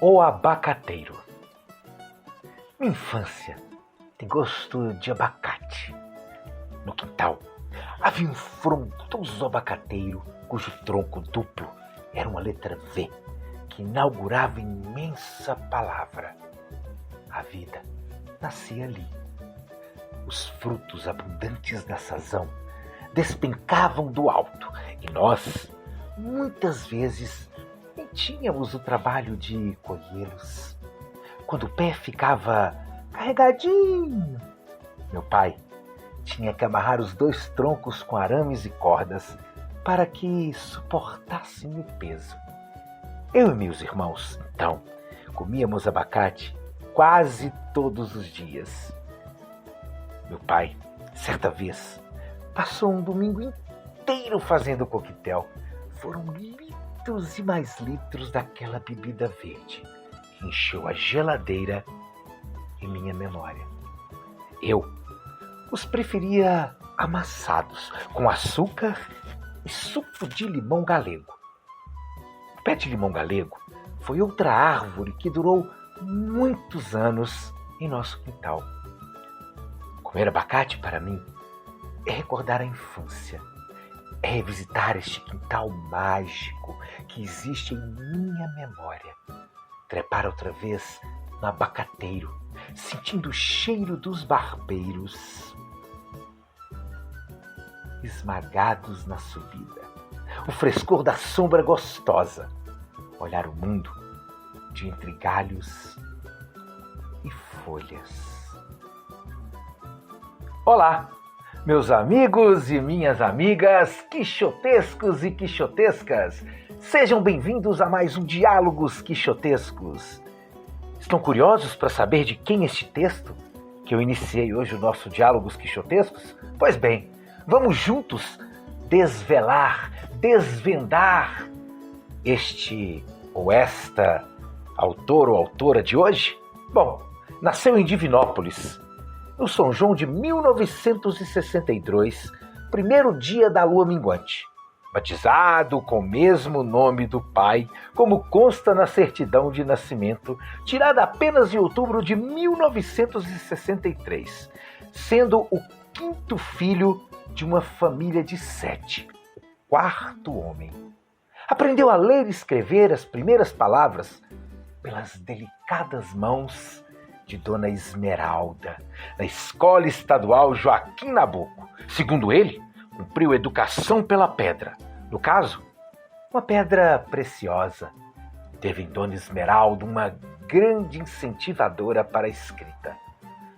O abacateiro. Minha infância tem gosto de abacate. No quintal havia um frondoso abacateiro cujo tronco duplo era uma letra V que inaugurava imensa palavra. A vida nascia ali. Os frutos abundantes da sazão despencavam do alto e nós, muitas vezes, nem tínhamos o trabalho de colhê-los. Quando o pé ficava carregadinho, meu pai tinha que amarrar os 2 troncos com arames e cordas para que suportassem o peso. Eu e meus irmãos, então, comíamos abacate quase todos os dias. Meu pai, certa vez, passou um domingo inteiro fazendo coquetel. Foram litros e mais litros daquela bebida verde que encheu a geladeira em minha memória. Eu os preferia amassados, com açúcar e suco de limão galego. O pé de limão galego foi outra árvore que durou muitos anos em nosso quintal. Comer abacate, para mim, é recordar a infância, é revisitar este quintal mágico que existe em minha memória. Trepar outra vez no abacateiro, sentindo o cheiro dos barbeiros esmagados na subida, o frescor da sombra gostosa, olhar o mundo de entre galhos e folhas. Olá, meus amigos e minhas amigas, quixotescos e quixotescas, sejam bem-vindos a mais um Diálogos Quixotescos. Estão curiosos para saber de quem este texto que eu iniciei hoje o nosso Diálogos Quixotescos? Pois bem, vamos juntos desvendar este ou esta autor ou autora de hoje? Bom, nasceu em Divinópolis, no São João de 1962, primeiro dia da lua minguante. Batizado com o mesmo nome do pai, como consta na certidão de nascimento, tirada apenas em outubro de 1963, sendo o 5º filho de uma família de 7, o 4º homem. Aprendeu a ler e escrever as primeiras palavras pelas delicadas mãos de Dona Esmeralda, na Escola Estadual Joaquim Nabuco. Segundo ele, cumpriu educação pela pedra. No caso, uma pedra preciosa. Teve em Dona Esmeralda uma grande incentivadora para a escrita.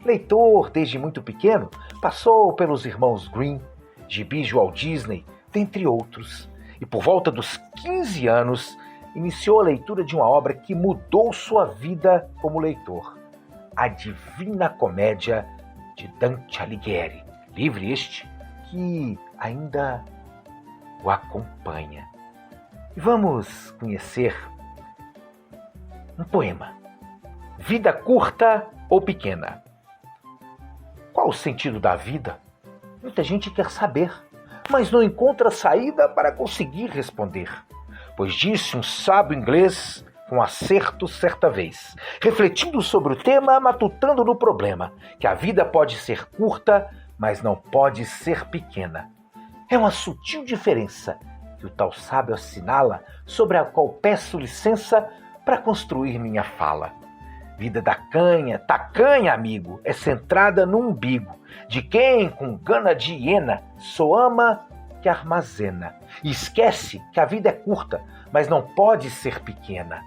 Leitor desde muito pequeno, passou pelos irmãos Grimm, gibis de Walt Disney, dentre outros. E por volta dos 15 anos, iniciou a leitura de uma obra que mudou sua vida como leitor. A Divina Comédia de Dante Alighieri. Livro este que ainda o acompanha. E vamos conhecer um poema. Vida curta ou pequena? Qual o sentido da vida? Muita gente quer saber, mas não encontra saída para conseguir responder. Pois disse um sábio inglês com acerto certa vez, refletindo sobre o tema, matutando no problema, que a vida pode ser curta, mas não pode ser pequena. É uma sutil diferença que o tal sábio assinala, sobre a qual peço licença para construir minha fala. Vida tacanha, amigo, é centrada no umbigo, de quem, com gana de hiena, só ama que armazena. E esquece que a vida é curta, mas não pode ser pequena.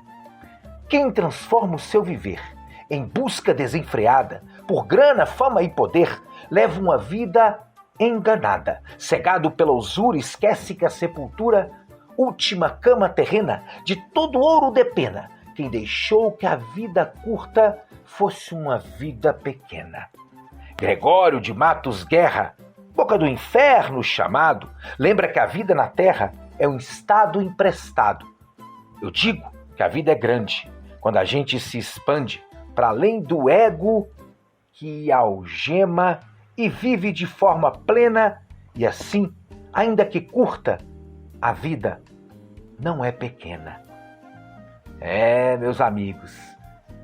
Quem transforma o seu viver em busca desenfreada, por grana, fama e poder, leva uma vida enganada. Cegado pela usura, esquece que a sepultura, última cama terrena, de todo ouro depena, quem deixou que a vida curta fosse uma vida pequena. Gregório de Matos Guerra, boca do inferno chamado, lembra que a vida na terra é um estado emprestado. Eu digo que a vida é grande quando a gente se expande para além do ego que algema e vive de forma plena, e assim, ainda que curta, a vida não é pequena. Meus amigos,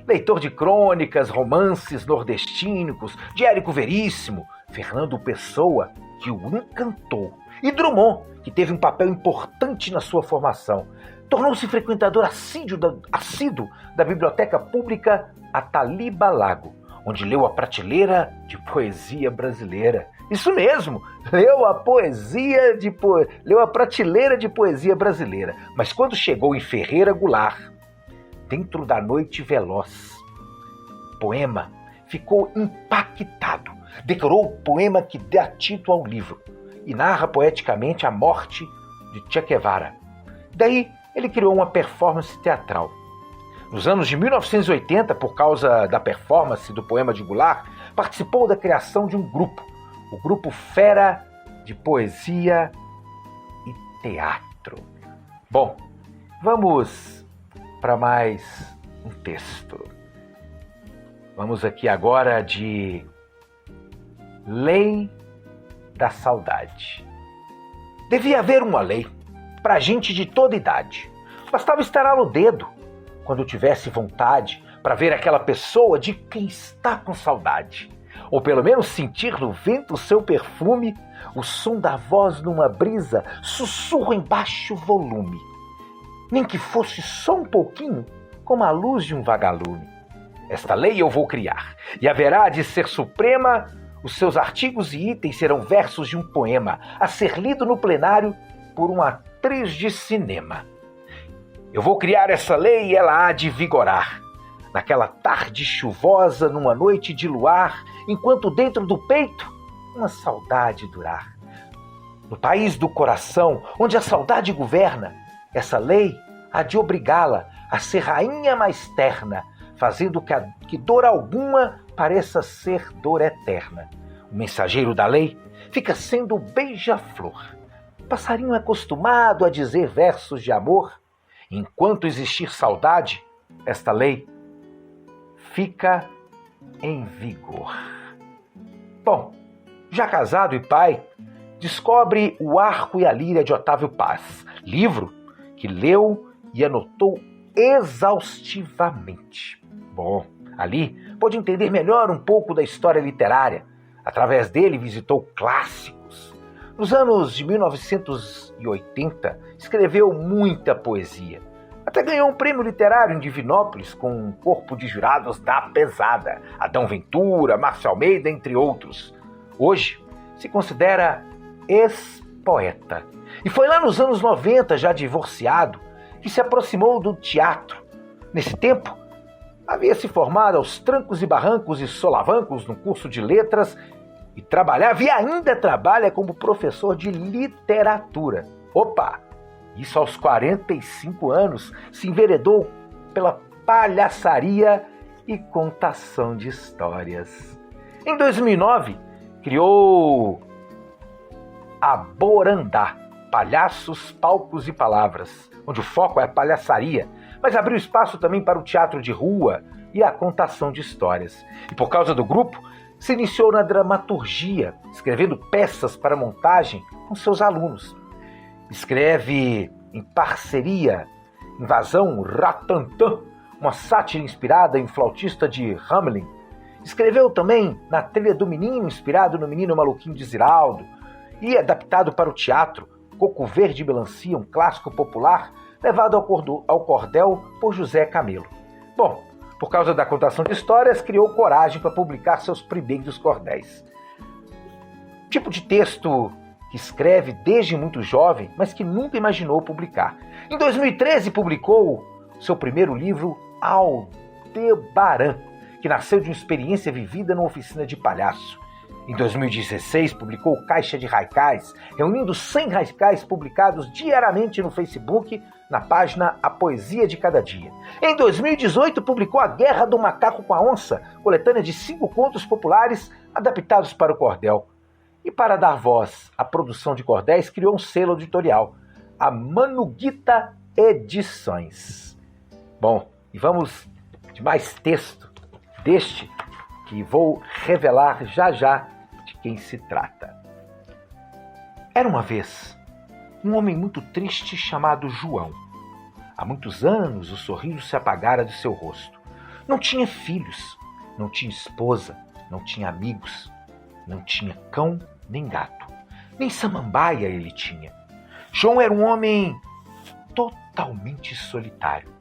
leitor de crônicas, romances nordestinos, de Érico Veríssimo, Fernando Pessoa, que o encantou, e Drummond, que teve um papel importante na sua formação. Tornou-se frequentador assíduo da Biblioteca Pública Ataliba Lago, onde leu a prateleira de poesia brasileira. Isso mesmo, leu a prateleira de poesia brasileira. Mas quando chegou em Ferreira Goulart, Dentro da Noite Veloz, poema, ficou impactado. Decorou o poema que dá título ao livro e narra poeticamente a morte de Che Guevara. Daí, ele criou uma performance teatral. Nos anos de 1980, por causa da performance do poema de Goulart, participou da criação de um grupo, o Grupo Fera de Poesia e Teatro. Bom, vamos para mais um texto. Vamos aqui agora de Lei da Saudade. Devia haver uma lei para gente de toda idade. Bastava estalar o dedo quando tivesse vontade para ver aquela pessoa de quem está com saudade. Ou pelo menos sentir no vento o seu perfume, o som da voz numa brisa, sussurro em baixo volume. Nem que fosse só um pouquinho, como a luz de um vagalume. Esta lei eu vou criar, e haverá de ser suprema. Os seus artigos e itens serão versos de um poema, a ser lido no plenário por uma atriz de cinema. Eu vou criar essa lei e ela há de vigorar. Naquela tarde chuvosa, numa noite de luar, enquanto dentro do peito uma saudade durar. No país do coração, onde a saudade governa, essa lei há de obrigá-la a ser rainha mais terna, fazendo que dor alguma pareça ser dor eterna. O mensageiro da lei fica sendo um beija-flor. Passarinho é acostumado a dizer versos de amor. Enquanto existir saudade, esta lei fica em vigor. Bom, já casado e pai, descobre O Arco e a Líria de Otávio Paz, livro que leu e anotou exaustivamente. Bom, ali pôde entender melhor um pouco da história literária. Através dele visitou clássicos. Nos anos de 1980, escreveu muita poesia. Até ganhou um prêmio literário em Divinópolis com um corpo de jurados da pesada. Adão Ventura, Márcio Almeida, entre outros. Hoje, se considera ex-poeta. E foi lá nos anos 90, já divorciado, que se aproximou do teatro. Nesse tempo, havia se formado aos trancos e barrancos e solavancos no curso de letras e trabalhava e ainda trabalha como professor de literatura. Opa! Isso aos 45 anos, se enveredou pela palhaçaria e contação de histórias. Em 2009, criou a Borandá, Palhaços, Palcos e Palavras, onde o foco é a palhaçaria, mas abriu espaço também para o teatro de rua e a contação de histórias. E por causa do grupo, se iniciou na dramaturgia, escrevendo peças para montagem com seus alunos. Escreve em parceria Invasão Ratantã, uma sátira inspirada em Flautista de Hamelin. Escreveu também Na Trilha do Menino, inspirado no Menino Maluquinho de Ziraldo, e adaptado para o teatro Coco Verde e Melancia, um clássico popular, levado ao cordel por José Camelo. Bom, por causa da contação de histórias, criou coragem para publicar seus primeiros cordéis. Tipo de texto que escreve desde muito jovem, mas que nunca imaginou publicar. Em 2013, publicou seu primeiro livro, Aldebaran, que nasceu de uma experiência vivida numa oficina de palhaço. Em 2016, publicou Caixa de Haikais, reunindo 100 haikais publicados diariamente no Facebook, na página A Poesia de Cada Dia. Em 2018, publicou A Guerra do Macaco com a Onça, coletânea de 5 contos populares adaptados para o cordel. E para dar voz à produção de cordéis, criou um selo editorial, a Manuguita Edições. Bom, e vamos de mais texto deste que vou revelar já já de quem se trata. Era uma vez um homem muito triste chamado João. Há muitos anos o sorriso se apagara de seu rosto. Não tinha filhos, não tinha esposa, não tinha amigos, não tinha cão nem gato, nem samambaia ele tinha. João era um homem totalmente solitário.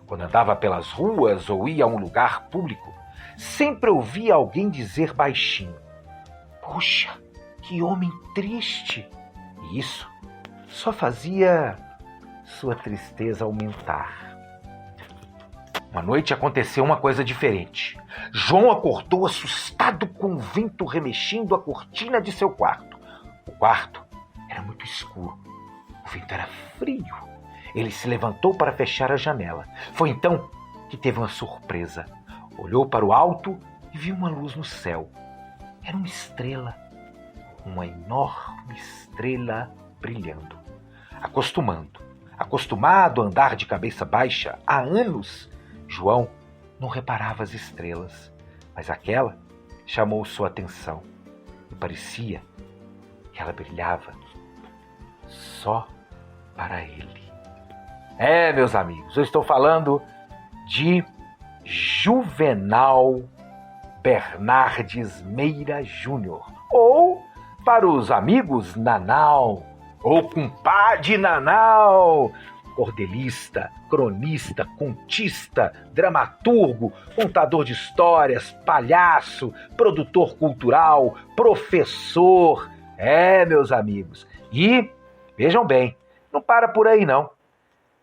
Quando andava pelas ruas ou ia a um lugar público, sempre ouvia alguém dizer baixinho: "Puxa, que homem triste!" E isso só fazia sua tristeza aumentar. Uma noite aconteceu uma coisa diferente. João acordou assustado com o vento remexendo a cortina de seu quarto. O quarto era muito escuro. O vento era frio. Ele se levantou para fechar a janela. Foi então que teve uma surpresa. Olhou para o alto e viu uma luz no céu. Era uma estrela. Uma enorme estrela brilhando. Acostumado a andar de cabeça baixa há anos, João não reparava as estrelas, mas aquela chamou sua atenção e parecia que ela brilhava só para ele. Meus amigos, eu estou falando de Juvenal Bernardes Meira Júnior, ou, para os amigos, Nanau, ou compadre Nanau, cordelista, cronista, contista, dramaturgo, contador de histórias, palhaço, produtor cultural, professor. Meus amigos. E, vejam bem, não para por aí não.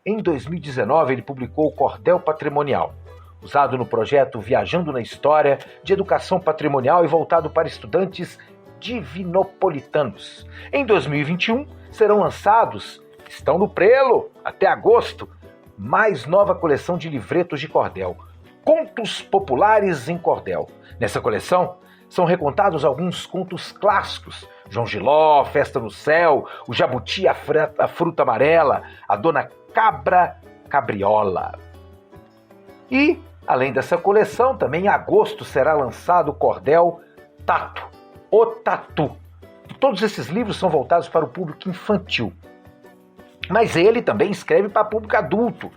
Em 2019, ele publicou o Cordel Patrimonial, usado no projeto Viajando na História, de educação patrimonial e voltado para estudantes divinopolitanos. Em 2021, serão lançados, estão no prelo, até agosto, mais nova coleção de livretos de cordel, Contos Populares em Cordel. Nessa coleção, são recontados alguns contos clássicos: João Giló, Festa no Céu, o Jabuti, a Fruta Amarela, a Dona Cabra Cabriola. E, além dessa coleção, também em agosto será lançado o cordel Tato, o Tatu. Todos esses livros são voltados para o público infantil. Mas ele também escreve para público adulto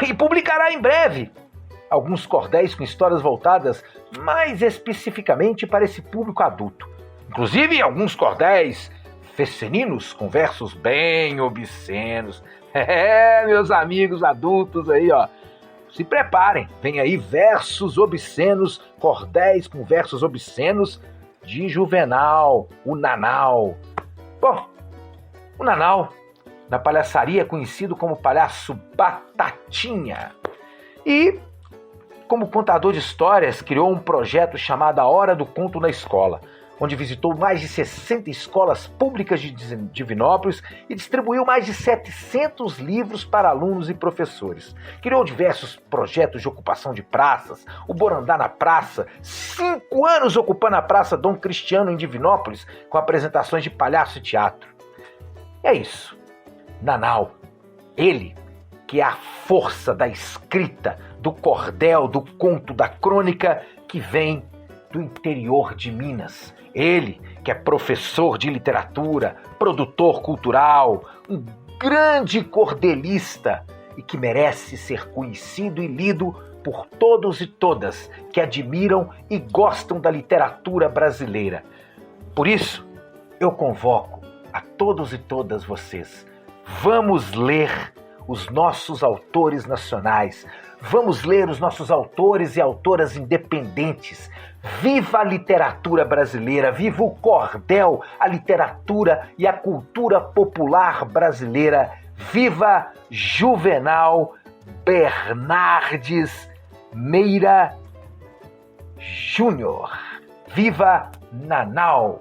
e publicará em breve alguns cordéis com histórias voltadas mais especificamente para esse público adulto. Inclusive alguns cordéis femininos com versos bem obscenos. Meus amigos adultos aí, ó, se preparem. Vem aí versos obscenos, cordéis com versos obscenos de Juvenal, o Nanau. Bom, o Nanau, na palhaçaria, conhecido como Palhaço Batatinha. E, como contador de histórias, criou um projeto chamado A Hora do Conto na Escola, onde visitou mais de 60 escolas públicas de Divinópolis e distribuiu mais de 700 livros para alunos e professores. Criou diversos projetos de ocupação de praças, o Borandá na Praça, 5 anos ocupando a Praça Dom Cristiano em Divinópolis, com apresentações de palhaço e teatro. É isso. Nanau, ele que é a força da escrita, do cordel, do conto, da crônica, que vem do interior de Minas. Ele que é professor de literatura, produtor cultural, um grande cordelista e que merece ser conhecido e lido por todos e todas que admiram e gostam da literatura brasileira. Por isso, eu convoco a todos e todas vocês. Vamos ler os nossos autores nacionais. Vamos ler os nossos autores e autoras independentes. Viva a literatura brasileira, viva o cordel, a literatura e a cultura popular brasileira. Viva Juvenal Bernardes Meira Júnior. Viva Nanau.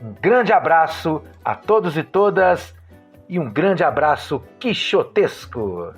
Um grande abraço a todos e todas e um grande abraço quixotesco.